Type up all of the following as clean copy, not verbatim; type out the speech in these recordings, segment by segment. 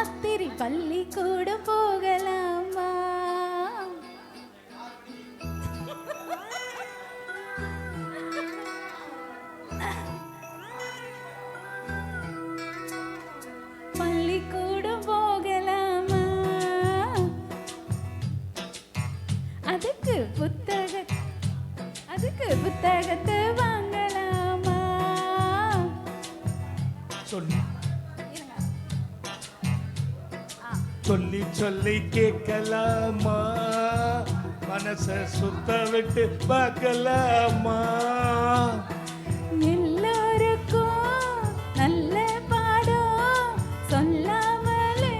சாஸ்திரி பள்ளிக்கூடம் போகலாமா? பள்ளிக்கூடம் போகலாமா? அதுக்கு புத்தகத்தை வாங்கலாமா? சொல்லி சொல்லி கேட்கலாமா? மனச சுத்த விட்டு பார்க்கலாமா? எல்லாருக்கும் நல்ல பாடம் சொல்லாமலே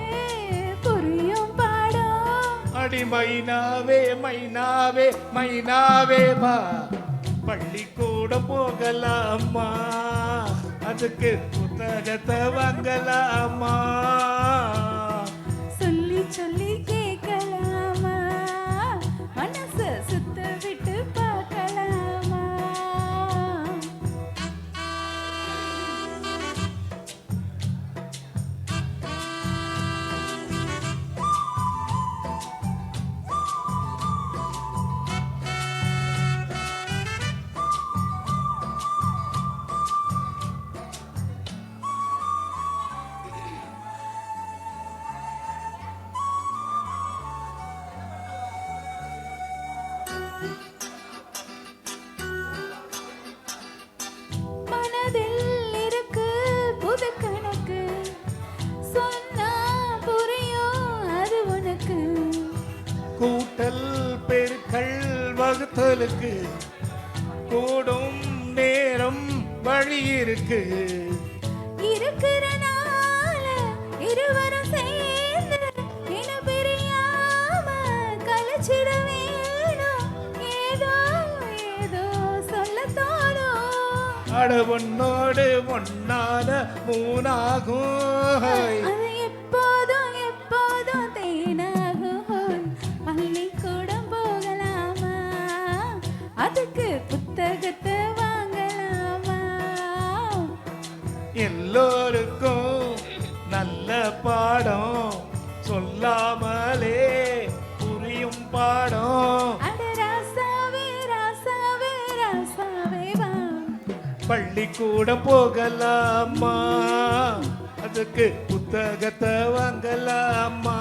புரியும் பாடம். அடி மைனாவே மைனாவே மைனாவே வா, பள்ளிக்கூடம் போகலாமா? அதுக்கு புத்தகத்தை வாங்கலாமா? சொல்லி சொல்லி கேட்கலாமா? மனச சுத்த விட்டு பார்க்கலாமா? மனதில் இருக்கு புது கணக்கு, சொன்னா புரியும் அது உனக்கு. கூட்டல் பெருக்கள் வகுத்தலுக்கு கூடும் நேரம் வழி இருக்கு. இருக்கிறனால இருவரும் சேர்ந்து இன பிரியாம கலைச்சிட வேணும். ஏதோ ஏதோ சொல்ல தோணும். அட ஒன்னோடு ஒன்னான மூணாகும். அது எப்போதும் எப்போதும் தேனாகும். பள்ளிக்கூடம் போகலாமா? அதுக்கு புத்தகத்தை வாங்கலாமா? எல்லோருக்கும் நல்ல பாடம் சொல்லாமலே புரியும் பாடம். அட ராசாவே ராசாவே ராசாவே வா, பள்ளிக்கூடம் போகலாமா? அதுக்கு புத்தகத்தை வாங்கலாமா?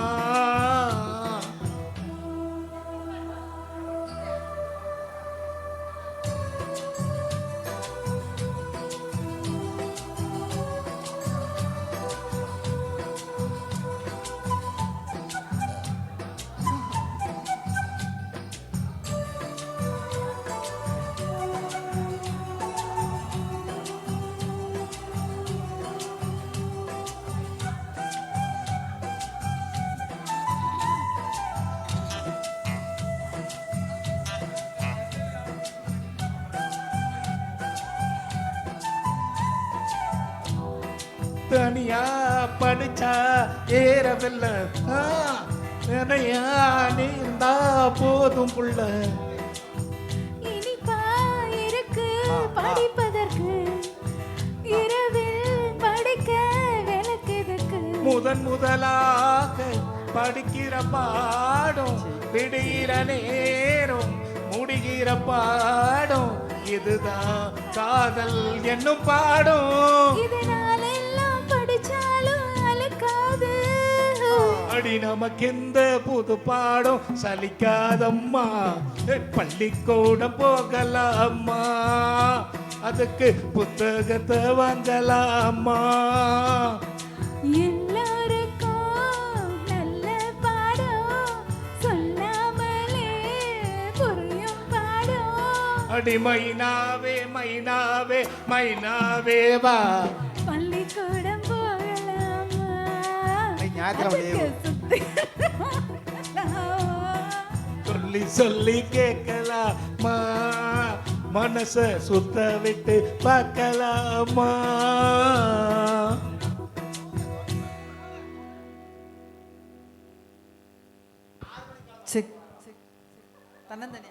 தனியா படிச்சா ஏறவில்லை, நிறையா நீந்தா போதும் புள்ள. இனிப்பா இருக்கு படிப்பதற்கு, இரவில் படிக்க விளக்குதற்கு. முதலாக படிக்கிற பாடம் விடுகிற நேரம் முடிகிற பாடம். இதுதான் காதல் என்னும் பாடம். இதனால எல்லாம் படிச்சாலும் அழுக்காது. அடி நமக்கு எந்த புது பாடம் சலிக்காதம்மா? பள்ளிக்கூடம் போகலாமா? அதுக்கு புத்தகத்தை வாங்கலாமா? எல்லாருக்கும் நல்ல பாடம் சொல்லாமலே புரியும் பாடம். அடி மைனாவே மைனாவே மைனாவே வா, பள்ளிக்கூடம் போகலாமா? ஞாயிற்றுக்கிழமை சொல்லி சொல்லி கேட்கலாமா? மனச சுத்த விட்டு பார்க்கலாமா? தன்னந்தனி